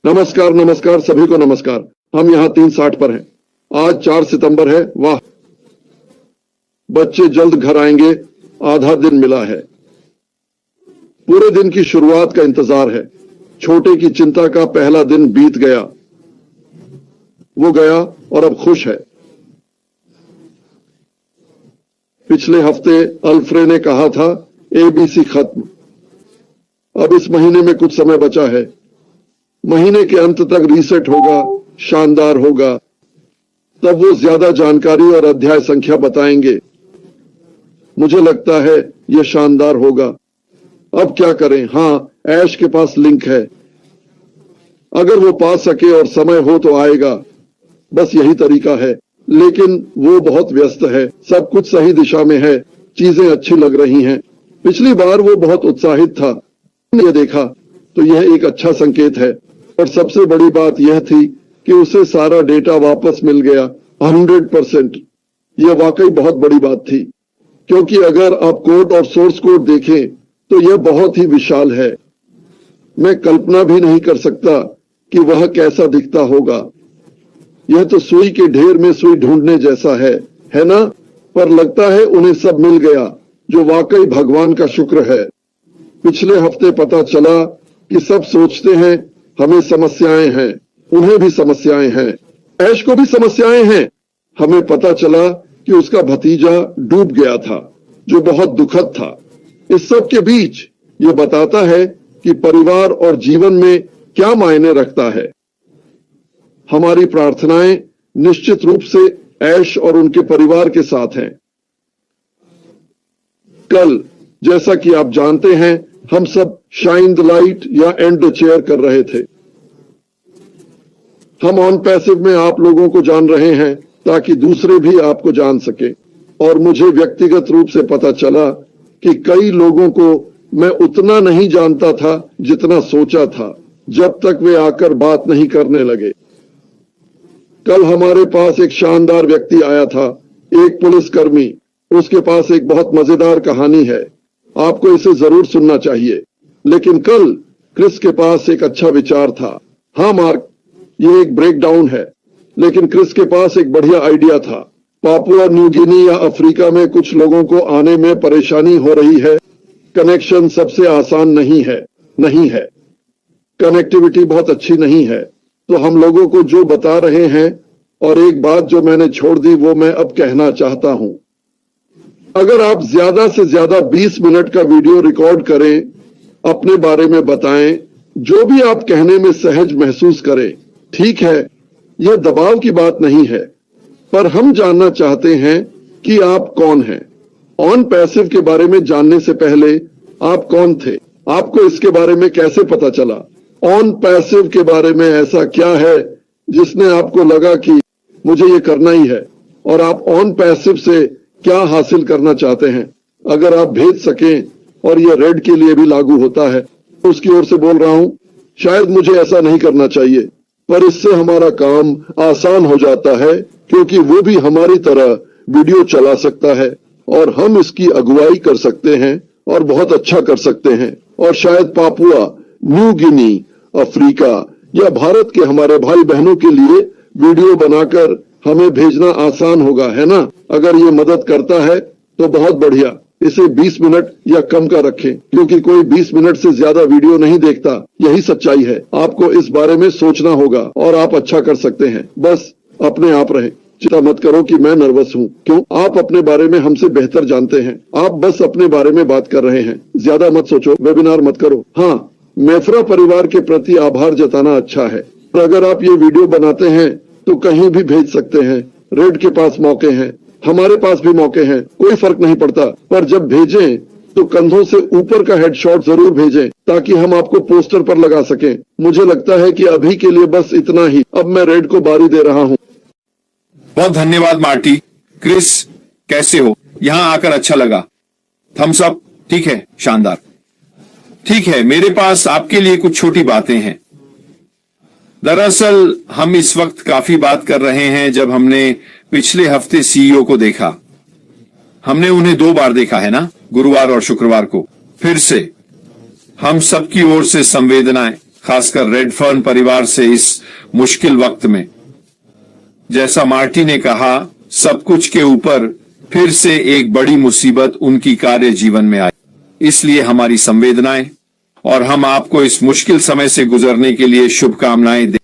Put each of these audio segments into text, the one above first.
नमस्कार नमस्कार सभी को नमस्कार। हम यहाँ 360 पर हैं। आज 4 सितंबर है। वाह, बच्चे जल्द घर आएंगे, आधा दिन मिला है। पूरे दिन की शुरुआत का इंतजार है। छोटे की चिंता का पहला दिन बीत गया। वो गया और अब खुश है। पिछले हफ्ते अल्फ्रे ने कहा था एबीसी खत्म। अब इस महीने में कुछ समय बचा है। महीने के अंत तक रीसेट होगा, शानदार होगा। तब वो ज्यादा जानकारी और अध्याय संख्या बताएंगे। मुझे लगता है यह शानदार होगा। अब क्या करें? हाँ, ऐश के पास लिंक है। अगर वो पा सके और समय हो तो आएगा। बस यही तरीका है। लेकिन वो बहुत व्यस्त है। सब कुछ सही दिशा में है। चीजें अच्छी लग रही हैं। पिछली बार वो बहुत उत्साहित था। ये देखा तो यह एक अच्छा संकेत है। और सबसे बड़ी बात यह थी कि उसे सारा डेटा वापस मिल गया 100%। यह वाकई बहुत बड़ी बात थी, क्योंकि अगर आप कोड और सोर्स कोड देखें तो यह बहुत ही विशाल है। मैं कल्पना भी नहीं कर सकता कि वह कैसा दिखता होगा। यह तो सुई के ढेर में सुई ढूंढने जैसा है ना? पर लगता है उन्हें सब मिल गया, जो वाकई भगवान का शुक्र है। पिछले हफ्ते पता चला कि सब सोचते हैं हमें समस्याएं हैं, उन्हें भी समस्याएं हैं, ऐश को भी समस्याएं हैं। हमें पता चला कि उसका भतीजा डूब गया था, जो बहुत दुखद था। इस सब के बीच ये बताता है कि परिवार और जीवन में क्या मायने रखता है। हमारी प्रार्थनाएं निश्चित रूप से ऐश और उनके परिवार के साथ हैं। कल, जैसा कि आप जानते हैं, हम सब शाइन द लाइट या एंड द चेयर कर रहे थे। हम ऑन पैसिव में आप लोगों को जान रहे हैं ताकि दूसरे भी आपको जान सके। और मुझे व्यक्तिगत रूप से पता चला कि कई लोगों को मैं उतना नहीं जानता था जितना सोचा था, जब तक वे आकर बात नहीं करने लगे। कल हमारे पास एक शानदार व्यक्ति आया था, एक पुलिसकर्मी। उसके पास एक बहुत मजेदार कहानी है। आपको इसे जरूर सुनना चाहिए। लेकिन कल क्रिस के पास एक अच्छा विचार था। हाँ मार्क, ये एक ब्रेकडाउन है, लेकिन क्रिस के पास एक बढ़िया आइडिया था। पापुआ न्यू गिनी या अफ्रीका में कुछ लोगों को आने में परेशानी हो रही है। कनेक्शन सबसे आसान नहीं है। कनेक्टिविटी बहुत अच्छी नहीं है। तो हम लोगों को जो बता रहे हैं, और एक बात जो मैंने छोड़ दी वो मैं अब कहना चाहता हूं। अगर आप ज्यादा से ज्यादा 20 मिनट का वीडियो रिकॉर्ड करें, अपने बारे में बताएं, जो भी आप कहने में सहज महसूस करें। ठीक है, यह दबाव की बात नहीं है, पर हम जानना चाहते हैं कि आप कौन हैं। ऑन पैसिव के बारे में जानने से पहले आप कौन थे? आपको इसके बारे में कैसे पता चला? ऑन पैसिव के बारे में ऐसा क्या है जिसने आपको लगा कि मुझे ये करना ही है? और आप ऑन पैसिव से क्या हासिल करना चाहते हैं? अगर आप भेज सकें, और यह रेड के लिए भी लागू होता है, तो उसकी ओर से बोल रहा हूं, शायद मुझे ऐसा नहीं करना चाहिए, पर इससे हमारा काम आसान हो जाता है, क्योंकि वो भी हमारी तरह वीडियो चला सकता है और हम इसकी अगुवाई कर सकते हैं और बहुत अच्छा कर सकते हैं। और शायद पापुआ न्यू गिनी, अफ्रीका या भारत के हमारे भाई बहनों के लिए वीडियो बनाकर हमें भेजना आसान होगा, है ना? अगर ये मदद करता है तो बहुत बढ़िया। इसे 20 मिनट या कम का रखें, क्योंकि कोई 20 मिनट से ज्यादा वीडियो नहीं देखता। यही सच्चाई है। आपको इस बारे में सोचना होगा और आप अच्छा कर सकते हैं। बस अपने आप रहें। चिंता मत करो कि मैं नर्वस हूँ। क्यों? आप अपने बारे में हमसे बेहतर जानते हैं। आप बस अपने बारे में बात कर रहे हैं। ज्यादा मत सोचो, वेबिनार मत करो। हाँ, मेफ्रा परिवार के प्रति आभार जताना अच्छा है। और अगर आप ये वीडियो बनाते हैं तो कहीं भी भेज सकते हैं। रेड के पास मौके हैं, हमारे पास भी मौके हैं, कोई फर्क नहीं पड़ता। पर जब भेजें तो कंधों से ऊपर का हेडशॉट जरूर भेजें, ताकि हम आपको पोस्टर पर लगा सकें। मुझे लगता है कि अभी के लिए बस इतना ही। अब मैं रेड को बारी दे रहा हूँ। बहुत धन्यवाद मार्टी। क्रिस, कैसे हो? यहाँ आकर अच्छा लगा। Thumbs up. ठीक है, शानदार। ठीक है, मेरे पास आपके लिए कुछ छोटी बातें हैं। दरअसल हम इस वक्त काफी बात कर रहे हैं। जब हमने पिछले हफ्ते सीईओ को देखा, हमने उन्हें 2 बार देखा है ना, गुरुवार और शुक्रवार को। फिर से हम सबकी ओर से संवेदनाएं, खासकर रेडफर्न परिवार से इस मुश्किल वक्त में। जैसा मार्टी ने कहा, सब कुछ के ऊपर फिर से एक बड़ी मुसीबत उनकी कार्य जीवन में आई, इसलिए हमारी संवेदनाएं और हम आपको इस मुश्किल समय से गुजरने के लिए शुभकामनाएं दें।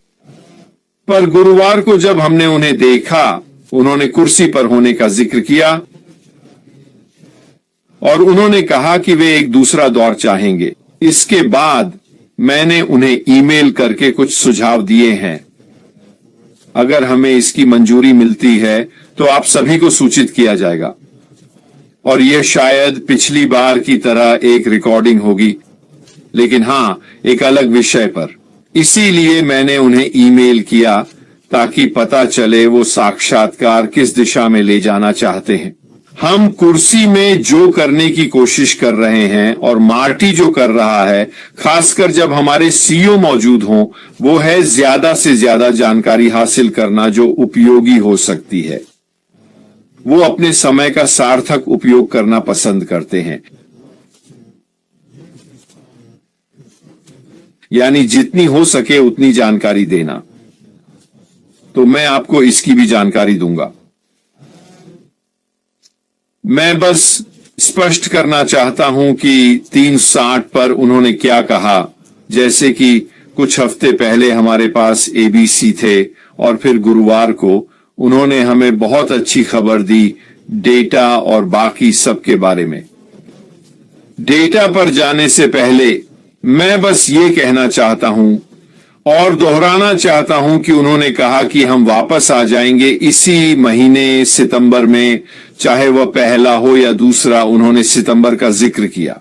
पर गुरुवार को जब हमने उन्हें देखा, उन्होंने कुर्सी पर होने का जिक्र किया और उन्होंने कहा कि वे एक दूसरा दौर चाहेंगे। इसके बाद मैंने उन्हें ईमेल करके कुछ सुझाव दिए हैं। अगर हमें इसकी मंजूरी मिलती है तो आप सभी को सूचित किया जाएगा और यह शायद पिछली बार की तरह एक रिकॉर्डिंग होगी, लेकिन हां, एक अलग विषय पर। इसीलिए मैंने उन्हें ईमेल किया ताकि पता चले वो साक्षात्कार किस दिशा में ले जाना चाहते हैं। हम कुर्सी में जो करने की कोशिश कर रहे हैं और मार्टी जो कर रहा है, खासकर जब हमारे सीईओ मौजूद हों, वो है ज्यादा से ज्यादा जानकारी हासिल करना जो उपयोगी हो सकती है। वो अपने समय का सार्थक उपयोग करना पसंद करते हैं, यानी जितनी हो सके उतनी जानकारी देना। तो मैं आपको इसकी भी जानकारी दूंगा। मैं बस स्पष्ट करना चाहता हूं कि 360 पर उन्होंने क्या कहा। जैसे कि कुछ हफ्ते पहले हमारे पास एबीसी थे और फिर गुरुवार को उन्होंने हमें बहुत अच्छी खबर दी डेटा और बाकी सब के बारे में। डेटा पर जाने से पहले मैं बस ये कहना चाहता हूं और दोहराना चाहता हूं कि उन्होंने कहा कि हम वापस आ जाएंगे इसी महीने सितंबर में, चाहे वह पहला हो या दूसरा। उन्होंने सितंबर का जिक्र किया।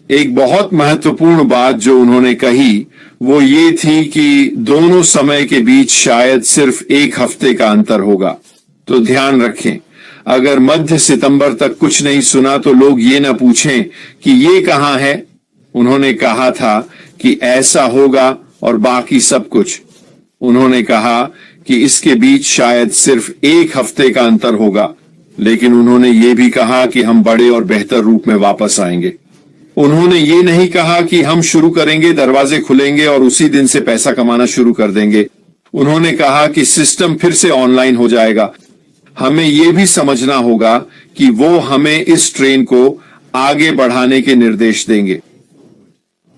एक बहुत महत्वपूर्ण बात जो उन्होंने कही वो ये थी कि दोनों समय के बीच शायद सिर्फ एक हफ्ते का अंतर होगा। तो ध्यान रखें, अगर मध्य सितंबर तक कुछ नहीं सुना तो लोग ये ना पूछें कि ये कहां है। उन्होंने कहा था कि ऐसा होगा और बाकी सब कुछ। उन्होंने कहा कि इसके बीच शायद सिर्फ एक हफ्ते का अंतर होगा, लेकिन उन्होंने ये भी कहा कि हम बड़े और बेहतर रूप में वापस आएंगे। उन्होंने ये नहीं कहा कि हम शुरू करेंगे, दरवाजे खुलेंगे और उसी दिन से पैसा कमाना शुरू कर देंगे। उन्होंने कहा कि सिस्टम फिर से ऑनलाइन हो जाएगा। हमें यह भी समझना होगा कि वो हमें इस ट्रेन को आगे बढ़ाने के निर्देश देंगे।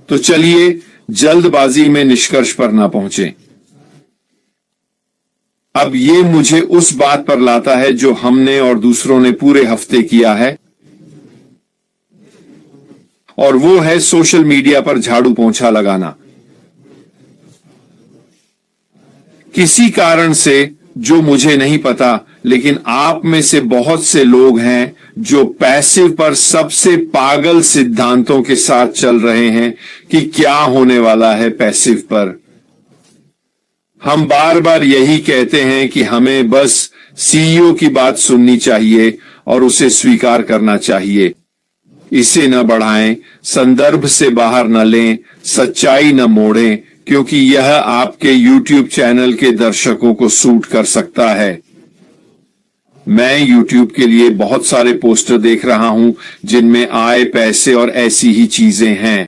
तो चलिए जल्दबाजी में निष्कर्ष पर ना पहुंचे। अब ये मुझे उस बात पर लाता है जो हमने और दूसरों ने पूरे हफ्ते किया है, और वो है सोशल मीडिया पर झाड़ू पोंछा लगाना। किसी कारण से जो मुझे नहीं पता, लेकिन आप में से बहुत से लोग हैं जो पैसिव पर सबसे पागल सिद्धांतों के साथ चल रहे हैं कि क्या होने वाला है पैसिव पर। हम बार बार यही कहते हैं कि हमें बस सीईओ की बात सुननी चाहिए और उसे स्वीकार करना चाहिए। इसे न बढ़ाएं, संदर्भ से बाहर न लें, सच्चाई न मोड़ें, क्योंकि यह आपके YouTube चैनल के दर्शकों को सूट कर सकता है। मैं YouTube के लिए बहुत सारे पोस्टर देख रहा हूं जिनमें आय, पैसे और ऐसी ही चीजें हैं।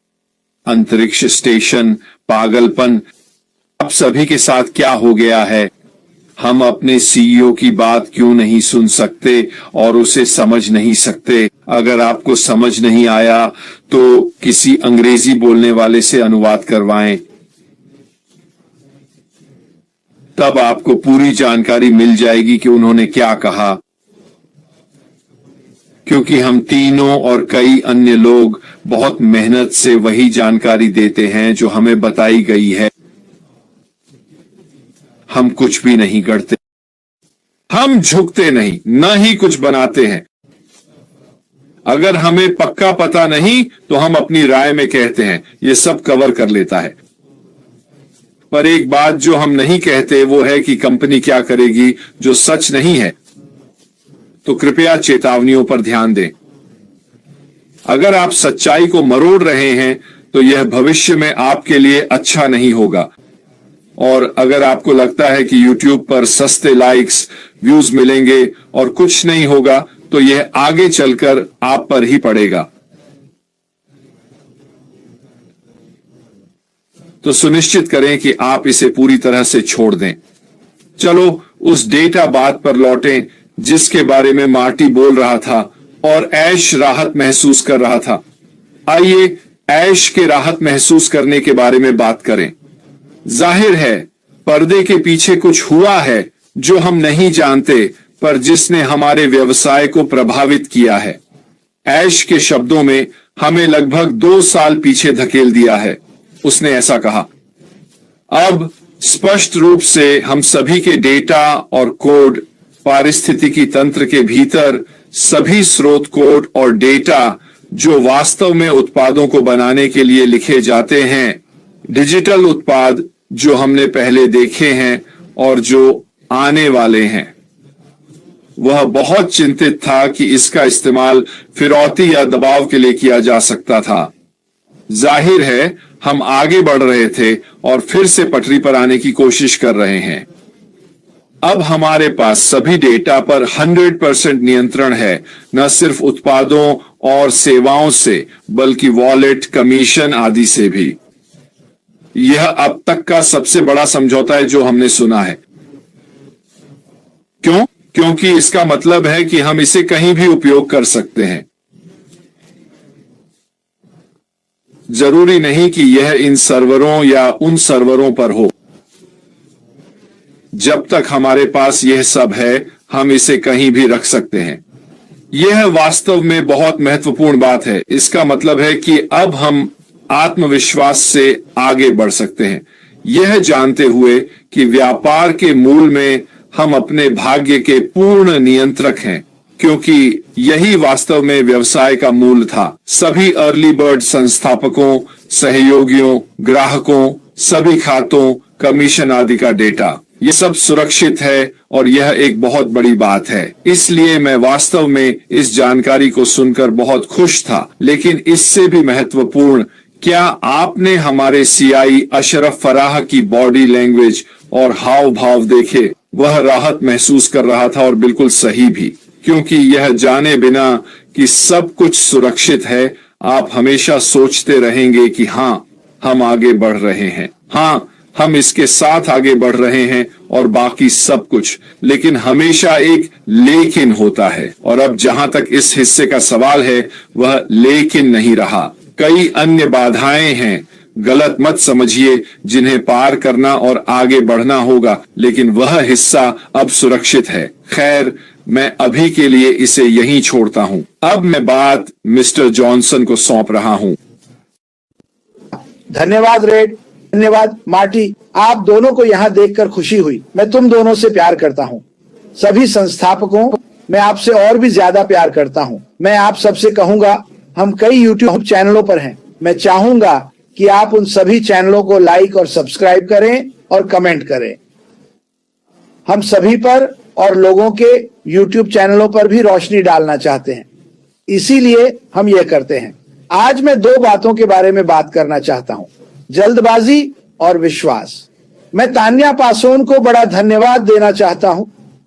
अंतरिक्ष स्टेशन, पागलपन। अब सभी के साथ क्या हो गया है? हम अपने सीईओ की बात क्यों नहीं सुन सकते और उसे समझ नहीं सकते? अगर आपको समझ नहीं आया तो किसी अंग्रेजी बोलने वाले से अनुवाद करवाएं, तब आपको पूरी जानकारी मिल जाएगी कि उन्होंने क्या कहा। क्योंकि हम तीनों और कई अन्य लोग बहुत मेहनत से वही जानकारी देते हैं जो हमें बताई गई है। हम कुछ भी नहीं करते, हम झुकते नहीं, न ही कुछ बनाते हैं। अगर हमें पक्का पता नहीं तो हम अपनी राय में कहते हैं यह सब कवर कर लेता है। पर एक बात जो हम नहीं कहते वो है कि कंपनी क्या करेगी जो सच नहीं है। तो कृपया चेतावनियों पर ध्यान दें। अगर आप सच्चाई को मरोड़ रहे हैं तो यह भविष्य में आपके लिए अच्छा नहीं होगा। और अगर आपको लगता है कि YouTube पर सस्ते लाइक्स, व्यूज मिलेंगे और कुछ नहीं होगा, तो यह आगे चलकर आप पर ही पड़ेगा। तो सुनिश्चित करें कि आप इसे पूरी तरह से छोड़ दें। चलो उस डेटा बात पर लौटें जिसके बारे में मार्टी बोल रहा था और ऐश राहत महसूस कर रहा था। आइए ऐश के राहत महसूस करने के बारे में बात करें। जाहिर है पर्दे के पीछे कुछ हुआ है जो हम नहीं जानते, पर जिसने हमारे व्यवसाय को प्रभावित किया है। ऐश के शब्दों में हमें लगभग 2 साल पीछे धकेल दिया है। उसने ऐसा कहा, अब स्पष्ट रूप से हम सभी के डेटा और कोड पारिस्थितिकी तंत्र के भीतर सभी स्रोत कोड और डेटा जो वास्तव में उत्पादों को बनाने के लिए लिखे जाते हैं, डिजिटल उत्पाद जो हमने पहले देखे हैं और जो आने वाले हैं। वह बहुत चिंतित था कि इसका इस्तेमाल फिरौती या दबाव के लिए किया जा सकता था। जाहिर है हम आगे बढ़ रहे थे और फिर से पटरी पर आने की कोशिश कर रहे हैं। अब हमारे पास सभी डेटा पर 100% नियंत्रण है, न सिर्फ उत्पादों और सेवाओं से बल्कि वॉलेट, कमीशन आदि से भी। यह अब तक का सबसे बड़ा समझौता है जो हमने सुना है। क्यों? क्योंकि इसका मतलब है कि हम इसे कहीं भी उपयोग कर सकते हैं। जरूरी नहीं कि यह इन सर्वरों या उन सर्वरों पर हो। जब तक हमारे पास यह सब है, हम इसे कहीं भी रख सकते हैं। यह वास्तव में बहुत महत्वपूर्ण बात है। इसका मतलब है कि अब हम आत्मविश्वास से आगे बढ़ सकते हैं, यह जानते हुए कि व्यापार के मूल में हम अपने भाग्य के पूर्ण नियंत्रक हैं, क्योंकि यही वास्तव में व्यवसाय का मूल था। सभी अर्ली बर्ड संस्थापकों, सहयोगियों, ग्राहकों, सभी खातों, कमीशन आदि का डेटा, यह सब सुरक्षित है और यह एक बहुत बड़ी बात है। इसलिए मैं वास्तव में इस जानकारी को सुनकर बहुत खुश था। लेकिन इससे भी महत्वपूर्ण, क्या आपने हमारे सीआई अशरफ फराह की बॉडी लैंग्वेज और हाव भाव देखे? वह राहत महसूस कर रहा था और बिल्कुल सही भी, क्योंकि यह जाने बिना कि सब कुछ सुरक्षित है, आप हमेशा सोचते रहेंगे कि हाँ, हम आगे बढ़ रहे हैं, हाँ, हम इसके साथ आगे बढ़ रहे हैं और बाकी सब कुछ। लेकिन हमेशा एक लेकिन होता है, और अब जहां तक इस हिस्से का सवाल है, वह लेकिन नहीं रहा। कई अन्य बाधाएं हैं, गलत मत समझिए, जिन्हें पार करना और आगे बढ़ना होगा, लेकिन वह हिस्सा अब सुरक्षित है। खैर, मैं अभी के लिए इसे यहीं छोड़ता हूं। अब मैं बात मिस्टर जॉनसन को सौंप रहा हूं। धन्यवाद रेड, धन्यवाद मार्टी। आप दोनों को यहाँ देखकर खुशी हुई। मैं तुम दोनों से प्यार करता हूँ। सभी संस्थापकों, मैं आपसे और भी ज्यादा प्यार करता हूँ। मैं आप सबसे कहूंगा, हम कई यूट्यूब चैनलों पर हैं। मैं चाहूंगा कि आप उन सभी चैनलों को लाइक और सब्सक्राइब करें और कमेंट करें। हम सभी पर और लोगों के यूट्यूब चैनलों पर भी रोशनी डालना चाहते हैं, इसीलिए हम यह करते हैं। आज मैं 2 बातों के बारे में बात करना चाहता हूं, जल्दबाजी और विश्वास। मैं तान्या पासोन को बड़ा धन्यवाद देना चाहता हूं,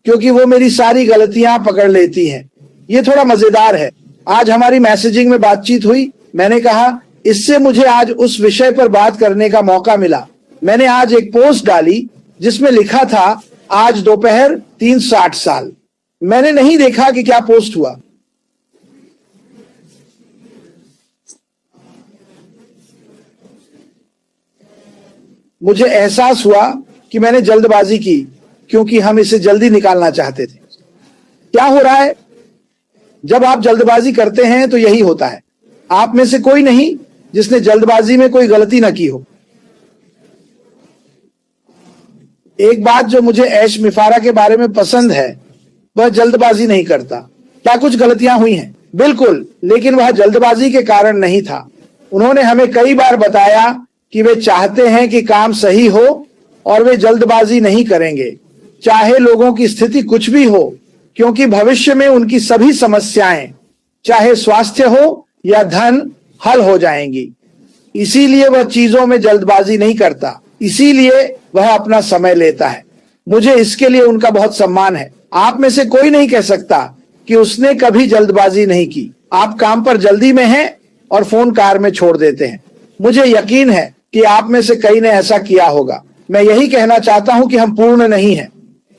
क्योंकि वो मेरी सारी गलतियां पकड़ लेती हैं। ये थोड़ा मजेदार है। आज हमारी मैसेजिंग में बातचीत हुई। मैंने कहा, इससे मुझे आज उस विषय पर बात करने का मौका मिला। मैंने आज एक पोस्ट डाली जिसमें लिखा था, आज दोपहर 3:60 साल। मैंने नहीं देखा कि क्या पोस्ट हुआ। मुझे एहसास हुआ कि मैंने जल्दबाजी की, क्योंकि हम इसे जल्दी निकालना चाहते थे। क्या हो रहा है जब आप जल्दबाजी करते हैं? तो यही होता है। आप में से कोई नहीं जिसने जल्दबाजी में कोई गलती ना की हो। एक बात जो मुझे ऐश मिफारा के बारे में पसंद है, वह जल्दबाजी नहीं करता। क्या कुछ गलतियां हुई हैं? बिल्कुल, लेकिन वह जल्दबाजी के कारण नहीं था। उन्होंने हमें कई बार बताया कि वे चाहते हैं कि काम सही हो और वे जल्दबाजी नहीं करेंगे, चाहे लोगों की स्थिति कुछ भी हो, क्योंकि भविष्य में उनकी सभी समस्याएं, चाहे स्वास्थ्य हो या धन, हल हो जाएंगी। इसीलिए वह चीजों में जल्दबाजी नहीं करता, इसीलिए वह अपना समय लेता है। मुझे इसके लिए उनका बहुत सम्मान है। आप में से कोई नहीं कह सकता कि उसने कभी जल्दबाजी नहीं की। आप काम पर जल्दी में हैं और फोन कार में छोड़ देते हैं। मुझे यकीन है कि आप में से कई ने ऐसा किया होगा। मैं यही कहना चाहता हूं कि हम पूर्ण नहीं हैं,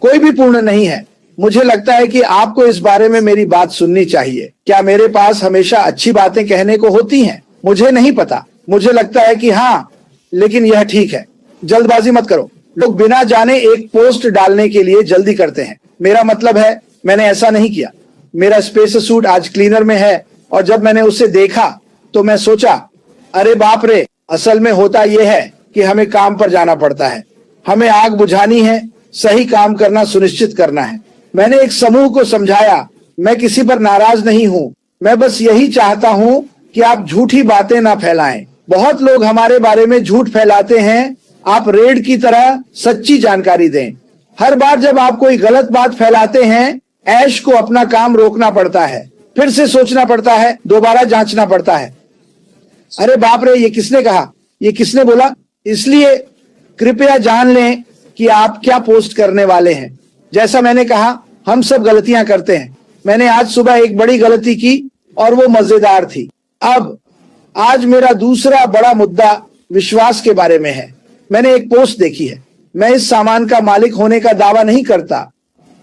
कोई भी पूर्ण नहीं है। मुझे लगता है कि आपको इस बारे में मेरी बात सुननी चाहिए। क्या मेरे पास हमेशा अच्छी बातें कहने को होती हैं? मुझे नहीं पता, मुझे लगता है कि हाँ, लेकिन यह ठीक है। जल्दबाजी मत करो। लोग बिना जाने एक पोस्ट डालने के लिए जल्दी करते हैं। मेरा मतलब है, मैंने ऐसा नहीं किया। मेरा स्पेस सूट आज क्लीनर में है और जब मैंने उसे देखा तो मैं सोचा, अरे बाप रे, असल में होता यह है कि हमें काम पर जाना पड़ता है, हमें आग बुझानी है, सही काम करना सुनिश्चित करना है। मैंने एक समूह को समझाया, मैं किसी पर नाराज नहीं हूं, मैं बस यही चाहता हूं कि आप झूठी बातें ना फैलाएं। बहुत लोग हमारे बारे में झूठ फैलाते हैं। आप रेड की तरह सच्ची जानकारी दें। हर बार जब आप कोई गलत बात फैलाते हैं, ऐश को अपना काम रोकना पड़ता है, फिर से सोचना पड़ता है, दोबारा जांचना पड़ता है। अरे बाप रे, ये किसने कहा, ये किसने बोला? इसलिए कृपया जान लें कि आप क्या पोस्ट करने वाले हैं। जैसा मैंने कहा, हम सब गलतियां करते हैं। मैंने आज सुबह एक बड़ी गलती की और वो मजेदार थी। अब आज मेरा दूसरा बड़ा मुद्दा विश्वास के बारे में है। मैंने एक पोस्ट देखी है। मैं इस सामान का मालिक होने का दावा नहीं करता,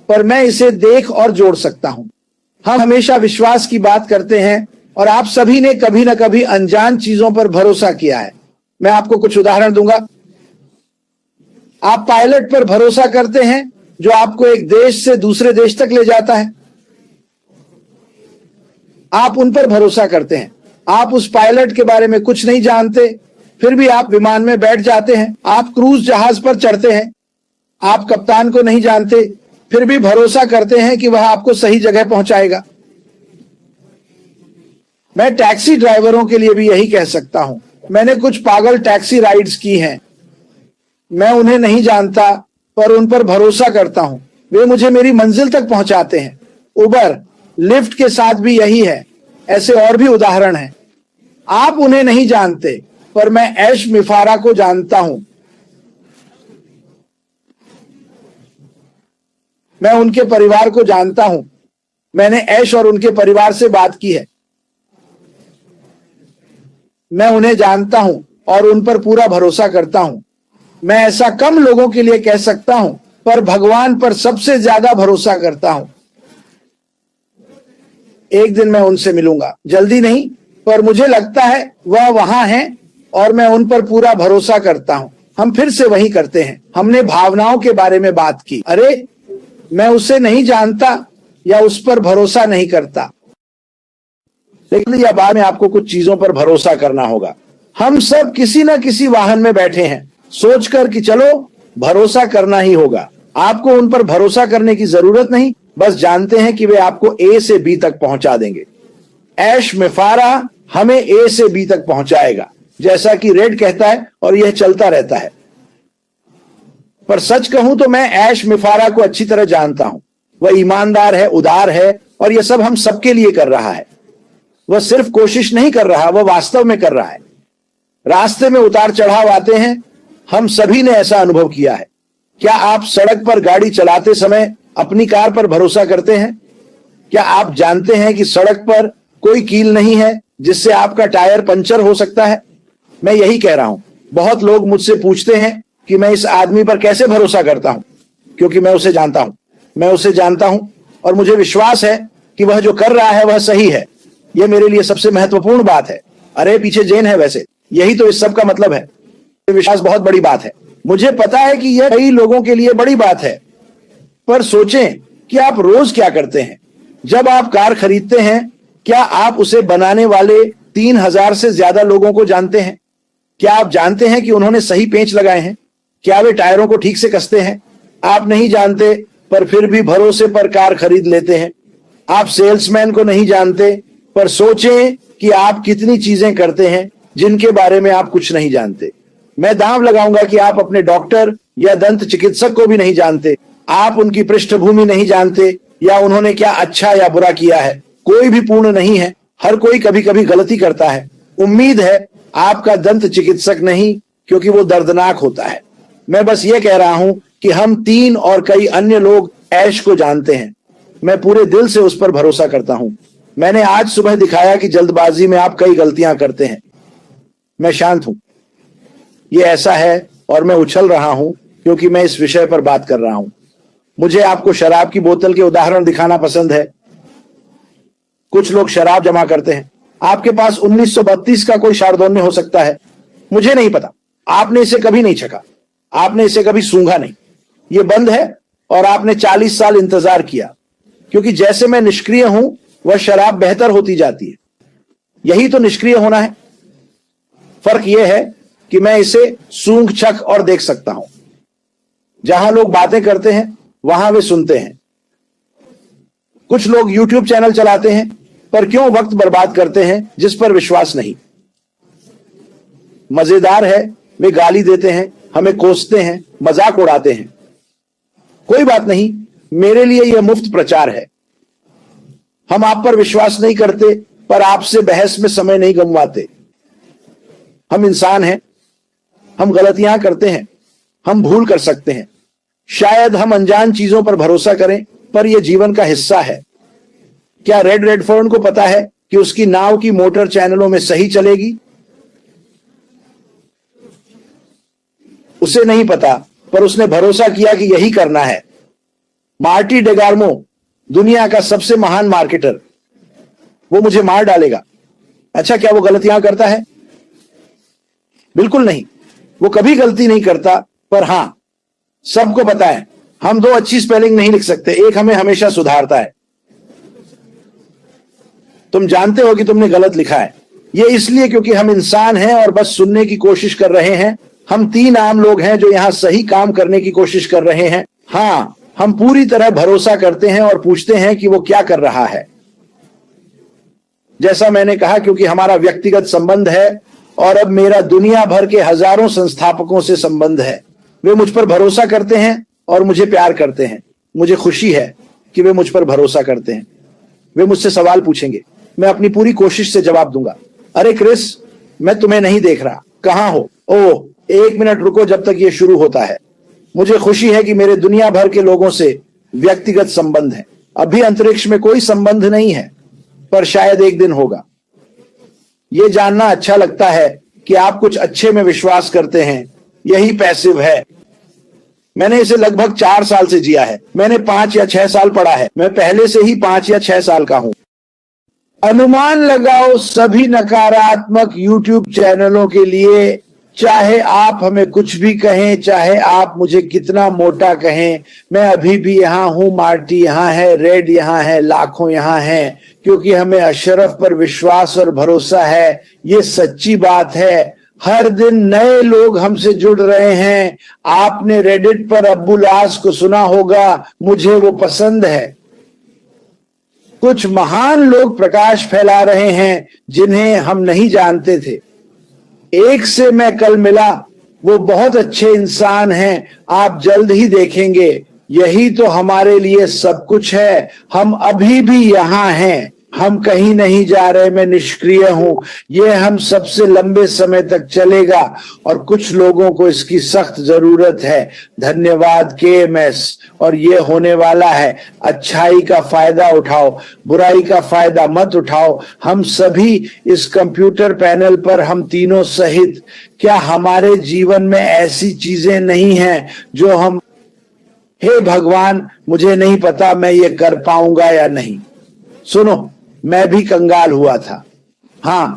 पर मैं इसे देख और जोड़ सकता हूं। हम हमेशा विश्वास की बात करते हैं और आप सभी ने कभी ना कभी अनजान चीजों पर भरोसा किया है। मैं आपको कुछ उदाहरण दूंगा। आप पायलट पर भरोसा करते हैं जो आपको एक देश से दूसरे देश तक ले जाता है। आप उन पर भरोसा करते हैं। आप उस पायलट के बारे में कुछ नहीं जानते, फिर भी आप विमान में बैठ जाते हैं। आप क्रूज जहाज पर चढ़ते हैं। आप कप्तान को नहीं जानते, फिर भी भरोसा करते हैं कि वह आपको सही जगह पहुंचाएगा। मैं टैक्सी ड्राइवरों के लिए भी यही कह सकता हूं। मैंने कुछ पागल टैक्सी राइड्स की हैं। मैं उन्हें नहीं जानता, पर उन पर भरोसा करता हूं। वे मुझे मेरी मंजिल तक पहुंचाते हैं। उबर, लिफ्ट के साथ भी यही है। ऐसे और भी उदाहरण हैं। आप उन्हें नहीं जानते, पर मैं ऐश मिफारा को जानता हूं। मैं उनके परिवार को जानता हूं। मैंने ऐश और उनके परिवार से बात की है। मैं उन्हें जानता हूं और उन पर पूरा भरोसा करता हूं। मैं ऐसा कम लोगों के लिए कह सकता हूं, पर भगवान पर सबसे ज्यादा भरोसा करता हूं। एक दिन मैं उनसे मिलूंगा, जल्दी नहीं, पर मुझे लगता है वह वहां है और मैं उन पर पूरा भरोसा करता हूं। हम फिर से वही करते हैं। हमने भावनाओं के बारे में बात की। अरे, मैं उसे नहीं जानता या उस पर भरोसा नहीं करता, लेकिन या बाद में आपको कुछ चीजों पर भरोसा करना होगा। हम सब किसी न किसी वाहन में बैठे हैं, सोचकर कि चलो भरोसा करना ही होगा। आपको उन पर भरोसा करने की जरूरत नहीं, बस जानते हैं कि वे आपको ए से बी तक पहुंचा देंगे। ऐश मिफारा हमें ए से बी तक पहुंचाएगा, जैसा कि रेड कहता है, और यह चलता रहता है। पर सच कहूं तो मैं ऐश मिफारा को अच्छी तरह जानता हूं। वह ईमानदार है, उदार है, और यह सब हम सबके लिए कर रहा है। वह सिर्फ कोशिश नहीं कर रहा, वह वास्तव में कर रहा है। रास्ते में उतार चढ़ाव आते हैं, हम सभी ने ऐसा अनुभव किया है। क्या आप सड़क पर गाड़ी चलाते समय अपनी कार पर भरोसा करते हैं? क्या आप जानते हैं कि सड़क पर कोई कील नहीं है जिससे आपका टायर पंचर हो सकता है? मैं यही कह रहा हूं। बहुत लोग मुझसे पूछते हैं कि मैं इस आदमी पर कैसे भरोसा करता हूं, क्योंकि मैं उसे जानता हूं। मैं उसे जानता हूं और मुझे विश्वास है कि वह जो कर रहा है वह सही है। यह मेरे लिए सबसे महत्वपूर्ण बात है। अरे, पीछे जेन है, वैसे यही तो इस सब का मतलब है। विश्वास बहुत बड़ी बात है। मुझे पता है कि यह कई लोगों के लिए बड़ी बात है, पर सोचें कि आप रोज क्या करते हैं। जब आप कार खरीदते हैं, क्या आप उसे बनाने वाले 3000 से ज्यादा लोगों को जानते हैं? क्या आप जानते हैं कि उन्होंने सही पेंच लगाए हैं? क्या वे टायरों को ठीक से कसते हैं? आप नहीं जानते, पर फिर भी भरोसे पर कार खरीद लेते हैं। आप सेल्समैन को नहीं जानते, पर सोचें कि आप कितनी चीजें करते हैं जिनके बारे में आप कुछ नहीं जानते। मैं दांव लगाऊंगा कि आप अपने डॉक्टर या दंत चिकित्सक को भी नहीं जानते। आप उनकी पृष्ठभूमि नहीं जानते या उन्होंने क्या अच्छा या बुरा किया है। कोई भी पूर्ण नहीं है, हर कोई कभी कभी गलती करता है। उम्मीद है आपका दंत चिकित्सक नहीं, क्योंकि वो दर्दनाक होता है। मैं बस ये कह रहा हूं कि हम 3 और कई अन्य लोग ऐश को जानते हैं। मैं पूरे दिल से उस पर भरोसा करता हूं। मैंने आज सुबह दिखाया कि जल्दबाजी में आप कई गलतियां करते हैं। मैं शांत हूं। ये ऐसा है और मैं उछल रहा हूं क्योंकि मैं इस विषय पर बात कर रहा हूं। मुझे आपको शराब की बोतल के उदाहरण दिखाना पसंद है। कुछ लोग शराब जमा करते हैं। आपके पास 1932 का कोई शारदोन्य हो सकता है, मुझे नहीं पता। आपने इसे कभी नहीं छका, आपने इसे कभी सूंघा नहीं। ये बंद है और आपने 40 साल इंतजार किया, क्योंकि जैसे मैं निष्क्रिय हूं वह शराब बेहतर होती जाती है। यही तो निष्क्रिय होना है। फर्क यह है कि मैं इसे सूंघ छक और देख सकता हूं। जहां लोग बातें करते हैं वहां वे सुनते हैं। कुछ लोग YouTube चैनल चलाते हैं, पर क्यों वक्त बर्बाद करते हैं जिस पर विश्वास नहीं। मजेदार है, वे गाली देते हैं, हमें कोसते हैं, मजाक उड़ाते हैं। कोई बात नहीं, मेरे लिए यह मुफ्त प्रचार है। हम आप पर विश्वास नहीं करते, पर आपसे बहस में समय नहीं गंवाते। हम इंसान हैं, हम गलतियां करते हैं, हम भूल कर सकते हैं। शायद हम अनजान चीजों पर भरोसा करें, पर यह जीवन का हिस्सा है। क्या रेड रेडफोर्न को पता है कि उसकी नाव की मोटर चैनलों में सही चलेगी? उसे नहीं पता, पर उसने भरोसा किया कि यही करना है। मार्टी डेगार्मो, दुनिया का सबसे महान मार्केटर, वो मुझे मार डालेगा। अच्छा, क्या वो गलतियां करता है? बिल्कुल नहीं, वो कभी गलती नहीं करता। पर हां, सबको पता है हम दो अच्छी स्पेलिंग नहीं लिख सकते, एक हमें हमेशा सुधारता है। तुम जानते हो कि तुमने गलत लिखा है। यह इसलिए क्योंकि हम इंसान हैं और बस सुनने की कोशिश कर रहे हैं। हम 3 आम लोग हैं जो यहां सही काम करने की कोशिश कर रहे हैं। हां, हम पूरी तरह भरोसा करते हैं और पूछते हैं कि वो क्या कर रहा है। जैसा मैंने कहा, क्योंकि हमारा व्यक्तिगत संबंध है और अब मेरा दुनिया भर के हजारों संस्थापकों से संबंध है। वे मुझ पर भरोसा करते हैं और मुझे प्यार करते हैं। मुझे खुशी है कि वे मुझ पर भरोसा करते हैं। वे मुझसे सवाल पूछेंगे, मैं अपनी पूरी कोशिश से जवाब दूंगा। अरे क्रिस, मैं तुम्हें नहीं देख रहा, कहां हो? ओह, 1 मिनट रुको जब तक यह शुरू होता है। मुझे खुशी है कि मेरे दुनिया भर के लोगों से व्यक्तिगत संबंध है। अभी अंतरिक्ष में कोई संबंध नहीं है, पर शायद एक दिन होगा। यह जानना अच्छा लगता है कि आप कुछ अच्छे में विश्वास करते हैं। यही पैसिव है। मैंने इसे लगभग 4 साल से जिया है। मैंने 5 या 6 साल पढ़ा है। मैं पहले से ही 5 या 6 साल का हूं। अनुमान लगाओ सभी नकारात्मक YouTube चैनलों के लिए, चाहे आप हमें कुछ भी कहें, चाहे आप मुझे कितना मोटा कहें, मैं अभी भी यहां हूं। मार्टी यहां है, रेड यहां है, लाखों यहां हैं, क्योंकि हमें अशरफ पर विश्वास और भरोसा है। ये सच्ची बात है। हर दिन नए लोग हमसे जुड़ रहे हैं। आपने रेडिट पर अब्बुलास को सुना होगा, मुझे वो पसंद है। कुछ महान लोग प्रकाश फैला रहे हैं जिन्हें हम नहीं जानते थे। एक से मैं कल मिला, वो बहुत अच्छे इंसान हैं, आप जल्द ही देखेंगे। यही तो हमारे लिए सब कुछ है। हम अभी भी यहां हैं, हम कहीं नहीं जा रहे। मैं निष्क्रिय हूं। यह हम सबसे लंबे समय तक चलेगा और कुछ लोगों को इसकी सख्त जरूरत है। धन्यवाद KMS। और ये होने वाला है। अच्छाई का फायदा उठाओ, बुराई का फायदा मत उठाओ। हम सभी इस कंप्यूटर पैनल पर, हम तीनों सहित, क्या हमारे जीवन में ऐसी चीजें नहीं हैं जो हम, हे भगवान, मुझे नहीं पता मैं ये कर पाऊंगा या नहीं। सुनो, मैं भी कंगाल हुआ था। हां,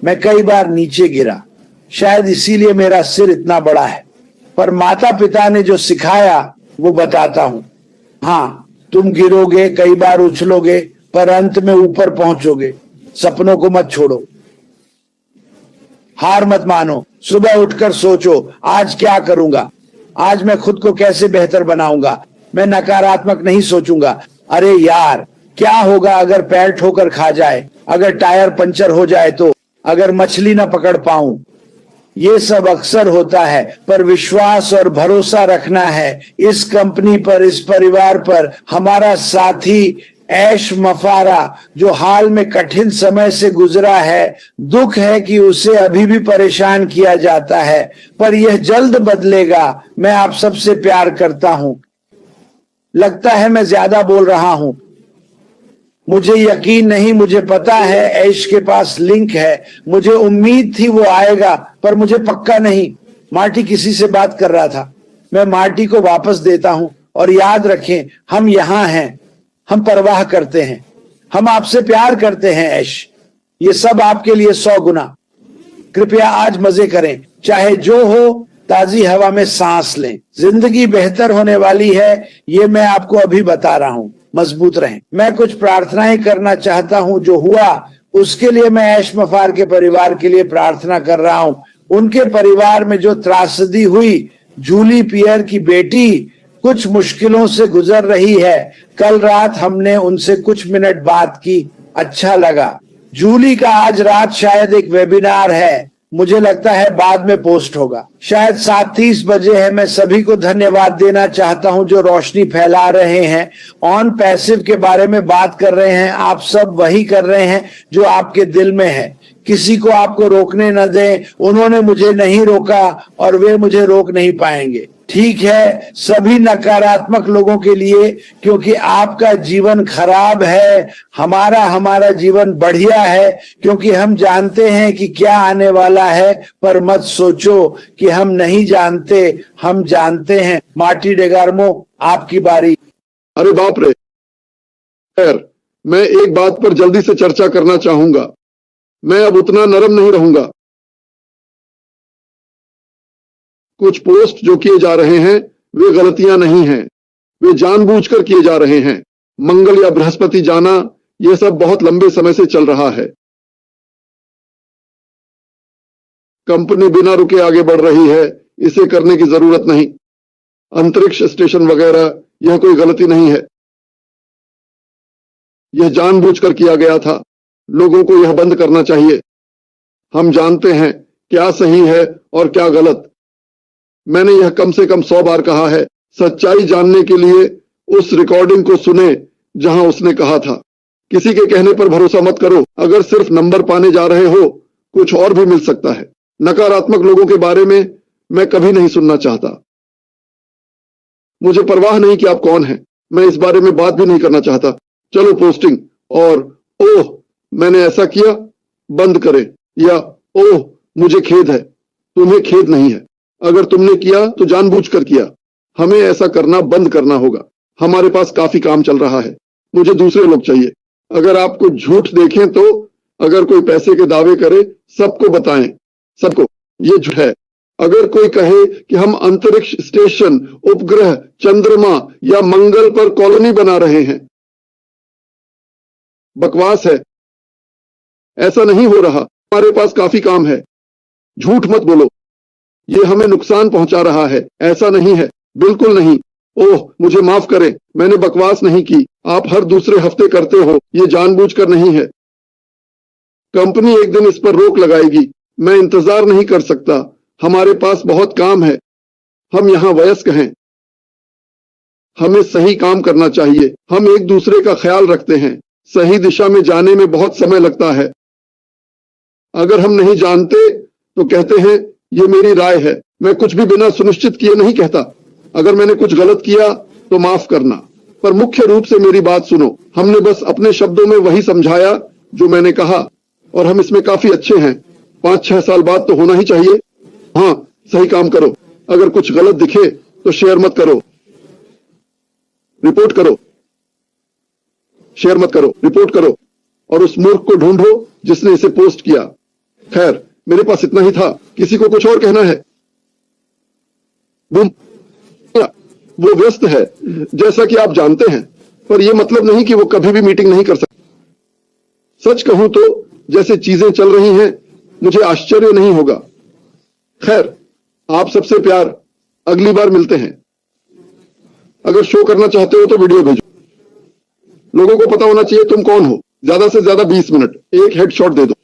मैं कई बार नीचे गिरा, शायद इसीलिए मेरा सिर इतना बड़ा है। पर माता पिता ने जो सिखाया वो बताता हूं। हां, तुम गिरोगे, कई बार उछलोगे, पर अंत में ऊपर पहुंचोगे। सपनों को मत छोड़ो, हार मत मानो। सुबह उठकर सोचो, आज क्या करूंगा, आज मैं खुद को कैसे बेहतर बनाऊंगा। मैं नकारात्मक नहीं सोचूंगा। अरे यार, क्या होगा अगर पैर ठोकर खा जाए, अगर टायर पंचर हो जाए तो, अगर मछली ना पकड़ पाऊं। ये सब अक्सर होता है, पर विश्वास और भरोसा रखना है इस कंपनी पर, इस परिवार पर। हमारा साथी ऐश मफारा, जो हाल में कठिन समय से गुजरा है, दुख है कि उसे अभी भी परेशान किया जाता है, पर यह जल्द बदलेगा। मैं आप सबसे प्यार करता हूं। लगता है मैं ज्यादा बोल रहा हूं, मुझे यकीन नहीं। मुझे पता है ऐश के पास लिंक है। मुझे उम्मीद थी वो आएगा, पर मुझे पक्का नहीं। मार्टी किसी से बात कर रहा था, मैं मार्टी को वापस देता हूं। और याद रखें, हम यहां हैं, हम परवाह करते हैं, हम आपसे प्यार करते हैं ऐश। ये सब आपके लिए 100 गुना। कृपया आज मजे करें, चाहे जो हो, ताजी हवा में सांस लें। जिंदगी बेहतर होने वाली है, ये मैं आपको अभी बता रहा हूं। मजबूत रहें। मैं कुछ प्रार्थनाएं करना चाहता हूं। जो हुआ उसके लिए मैं ऐश मफार के परिवार के लिए प्रार्थना कर रहा हूं। उनके परिवार में जो त्रासदी हुई, जूली पियर की बेटी कुछ मुश्किलों से गुजर रही है। कल रात हमने उनसे कुछ मिनट बात की, अच्छा लगा। जूली का आज रात शायद एक वेबिनार है, मुझे लगता है बाद में पोस्ट होगा, शायद 7:30 बजे है। मैं सभी को धन्यवाद देना चाहता हूं जो रोशनी फैला रहे हैं, ऑन पैसिव के बारे में बात कर रहे हैं। आप सब वही कर रहे हैं जो आपके दिल में है। किसी को आपको रोकने न दें। उन्होंने मुझे नहीं रोका और वे मुझे रोक नहीं पाएंगे। ठीक है, सभी नकारात्मक लोगों के लिए, क्योंकि आपका जीवन खराब है, हमारा जीवन बढ़िया है, क्योंकि हम जानते हैं कि क्या आने वाला है। पर मत सोचो कि हम नहीं जानते, हम जानते हैं। मार्टी डेगार्मो, आपकी बारी। अरे बाप रे। खैर, मैं एक बात पर जल्दी से चर्चा करना चाहूंगा। मैं अब उतना नरम नहीं रहूंगा। कुछ पोस्ट जो किए जा रहे हैं वे गलतियां नहीं हैं, वे जानबूझकर किए जा रहे हैं। मंगल या बृहस्पति जाना, यह सब बहुत लंबे समय से चल रहा है। कंपनी बिना रुके आगे बढ़ रही है, इसे करने की जरूरत नहीं। अंतरिक्ष स्टेशन वगैरह, यह कोई गलती नहीं है। यह जानबूझकर किया गया था। लोगों को यह बंद करना चाहिए। हम जानते हैं क्या सही है और क्या गलत। मैंने यह कम से कम 100 बार कहा है। सच्चाई जानने के लिए उस रिकॉर्डिंग को सुने जहां उसने कहा था। किसी के कहने पर भरोसा मत करो। अगर सिर्फ नंबर पाने जा रहे हो, कुछ और भी मिल सकता है। नकारात्मक लोगों के बारे में मैं कभी नहीं सुनना चाहता। मुझे परवाह नहीं कि आप कौन हैं। मैं इस बारे में बात भी नहीं करना चाहता। चलो पोस्टिंग और ओह मैंने ऐसा किया बंद करें, या ओह मुझे खेद है। तुम्हें खेद नहीं है। अगर तुमने किया तो जानबूझकर किया। हमें ऐसा करना बंद करना होगा। हमारे पास काफी काम चल रहा है। मुझे दूसरे लोग चाहिए। अगर आपको झूठ देखें तो, अगर कोई पैसे के दावे करे, सबको बताएं, सबको। ये झूठ है। अगर कोई कहे कि हम अंतरिक्ष स्टेशन, उपग्रह, चंद्रमा या मंगल पर कॉलोनी बना रहे हैं, बकवास है। ऐसा नहीं हो रहा। हमारे पास काफी काम है। झूठ मत बोलो। ये हमें नुकसान पहुंचा रहा है। ऐसा नहीं है, बिल्कुल नहीं। ओह मुझे माफ करें, मैंने बकवास नहीं की। आप हर दूसरे हफ्ते करते हो, ये जानबूझकर नहीं है। कंपनी एक दिन इस पर रोक लगाएगी। मैं इंतजार नहीं कर सकता। हमारे पास बहुत काम है। हम यहां वयस्क हैं। हमें सही काम करना चाहिए। हम एक दूसरे का ख्याल रखते हैं। सही दिशा में जाने में बहुत समय लगता है। अगर हम नहीं जानते तो कहते हैं ये मेरी राय है। मैं कुछ भी बिना सुनिश्चित किए नहीं कहता। अगर मैंने कुछ गलत किया तो माफ करना, पर मुख्य रूप से मेरी बात सुनो। हमने बस अपने शब्दों में वही समझाया जो मैंने कहा, और हम इसमें काफी अच्छे हैं। 5-6 साल बाद तो होना ही चाहिए। हाँ, सही काम करो। अगर कुछ गलत दिखे तो शेयर मत करो, रिपोर्ट करो। शेयर मत करो, रिपोर्ट करो, और उस मूर्ख को ढूंढो जिसने इसे पोस्ट किया। खैर, मेरे पास इतना ही था। किसी को कुछ और कहना है? वो व्यस्त है, जैसा कि आप जानते हैं, पर यह मतलब नहीं कि वो कभी भी मीटिंग नहीं कर सकता। सच कहूं तो जैसे चीजें चल रही हैं, मुझे आश्चर्य नहीं होगा। खैर, आप सबसे प्यार। अगली बार मिलते हैं। अगर शो करना चाहते हो तो वीडियो भेजो। लोगों को पता होना चाहिए तुम कौन हो। ज्यादा से ज्यादा 20 मिनट, एक हेडशॉट दे दो।